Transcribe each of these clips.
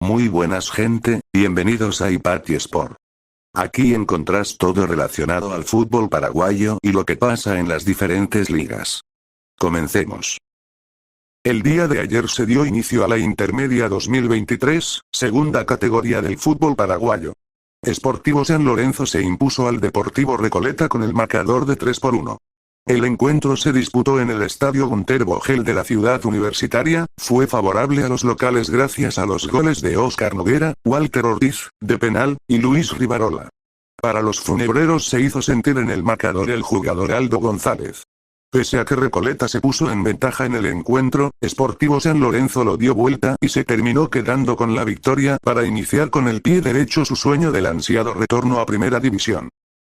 Muy buenas gente, bienvenidos a Ipati Sport. Aquí encontrás todo relacionado al fútbol paraguayo y lo que pasa en las diferentes ligas. Comencemos. El día de ayer se dio inicio a la Intermedia 2023, segunda categoría del fútbol paraguayo. Sportivo San Lorenzo se impuso al Deportivo Recoleta con el marcador de 3-1. El encuentro se disputó en el Estadio Gunter Vogel de la ciudad universitaria, fue favorable a los locales gracias a los goles de Óscar Noguera, Walter Ortiz, de penal, y Luis Rivarola. Para los funebreros se hizo sentir en el marcador el jugador Aldo González. Pese a que Recoleta se puso en ventaja en el encuentro, Sportivo San Lorenzo lo dio vuelta y se terminó quedando con la victoria para iniciar con el pie derecho su sueño del ansiado retorno a Primera División.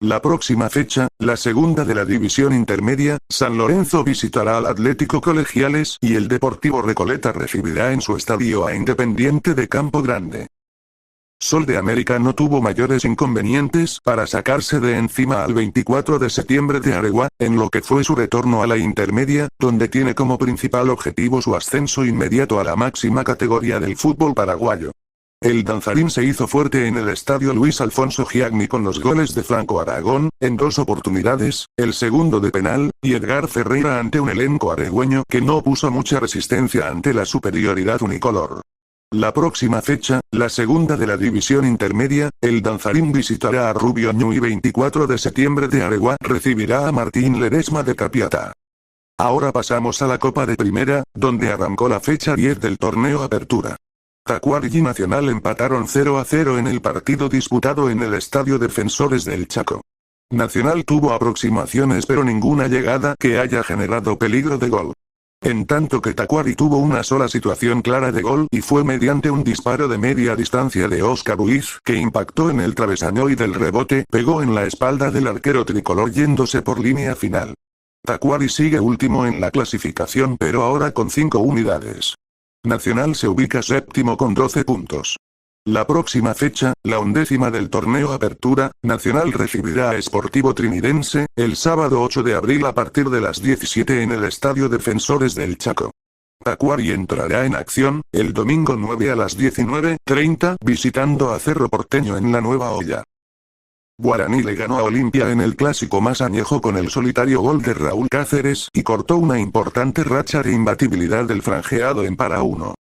La próxima fecha, la segunda de la división intermedia, San Lorenzo visitará al Atlético Colegiales y el Deportivo Recoleta recibirá en su estadio a Independiente de Campo Grande. Sol de América no tuvo mayores inconvenientes para sacarse de encima al 24 de septiembre de Areguá, en lo que fue su retorno a la intermedia, donde tiene como principal objetivo su ascenso inmediato a la máxima categoría del fútbol paraguayo. El danzarín se hizo fuerte en el estadio Luis Alfonso Giagni con los goles de Franco Aragón, en 2 oportunidades, el segundo de penal, y Edgar Ferreira ante un elenco aregüeño que no puso mucha resistencia ante la superioridad unicolor. La próxima fecha, la segunda de la división intermedia, el danzarín visitará a Rubio Ñuy 24 de septiembre de Areguá, recibirá a Martín Ledesma de Capiatá. Ahora pasamos a la Copa de Primera, donde arrancó la fecha 10 del torneo Apertura. Tacuary y Nacional empataron 0-0 en el partido disputado en el Estadio Defensores del Chaco. Nacional tuvo aproximaciones pero ninguna llegada que haya generado peligro de gol. En tanto que Tacuary tuvo una sola situación clara de gol y fue mediante un disparo de media distancia de Óscar Ruiz que impactó en el travesaño y del rebote pegó en la espalda del arquero tricolor yéndose por línea final. Tacuary sigue último en la clasificación pero ahora con 5 unidades. Nacional se ubica séptimo con 12 puntos. La próxima fecha, la 11ª del torneo Apertura, Nacional recibirá a Sportivo Trinidense, el sábado 8 de abril a partir de las 17 en el Estadio Defensores del Chaco. Tacuary entrará en acción, el domingo 9 a las 19:30, visitando a Cerro Porteño en la Nueva Olla. Guaraní le ganó a Olimpia en el clásico más añejo con el solitario gol de Raúl Cáceres y cortó una importante racha de imbatibilidad del franjeado en para 1.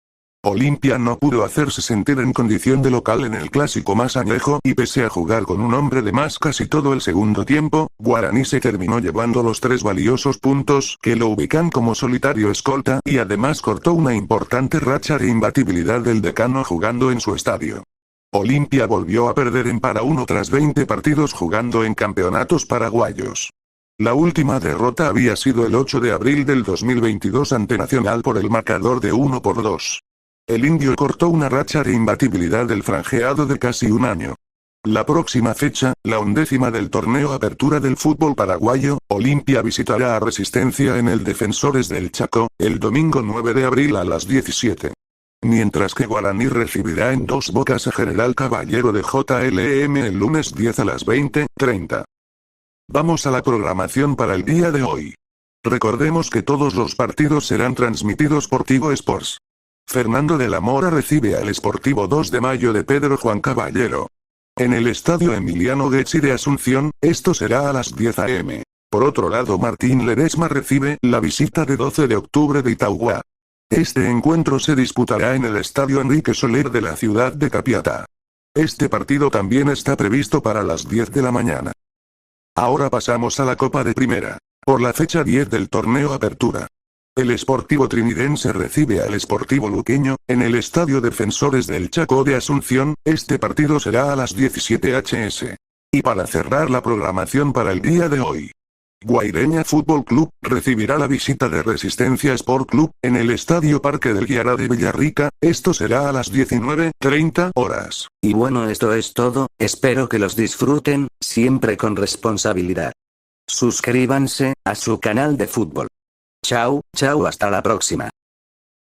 Olimpia no pudo hacerse sentir en condición de local en el clásico más añejo y pese a jugar con un hombre de más casi todo el segundo tiempo, Guaraní se terminó llevando los 3 valiosos puntos que lo ubican como solitario escolta y además cortó una importante racha de imbatibilidad del decano jugando en su estadio. Olimpia volvió a perder en para 1 tras 20 partidos jugando en campeonatos paraguayos. La última derrota había sido el 8 de abril del 2022 ante Nacional por el marcador de 1-2. El indio cortó una racha de imbatibilidad del franjeado de casi un año. La próxima fecha, la 11ª del torneo Apertura del fútbol paraguayo, Olimpia visitará a Resistencia en el Defensores del Chaco, el domingo 9 de abril a las 17. Mientras que Guaraní recibirá en Dos Bocas a General Caballero de JLM el lunes 10 a las 20:30. Vamos a la programación para el día de hoy. Recordemos que todos los partidos serán transmitidos por Tigo Sports. Fernando de la Mora recibe al Sportivo 2 de Mayo de Pedro Juan Caballero. En el Estadio Emiliano Getzi de Asunción, esto será a las 10 am. Por otro lado Martín Ledesma recibe la visita de 12 de octubre de Itauguá. Este encuentro se disputará en el Estadio Enrique Soler de la ciudad de Capiatá. Este partido también está previsto para las 10 de la mañana. Ahora pasamos a la Copa de Primera. Por la fecha 10 del torneo Apertura. El Sportivo Trinidense recibe al Sportivo Luqueño, en el Estadio Defensores del Chaco de Asunción, este partido será a las 17 hs. Y para cerrar la programación para el día de hoy. Guaireña Fútbol Club recibirá la visita de Resistencia Sport Club en el Estadio Parque del Guiará de Villarrica, esto será a las 19:30 horas. Y bueno, esto es todo, espero que los disfruten, siempre con responsabilidad. Suscríbanse a su canal de fútbol. Chao, chao, hasta la próxima.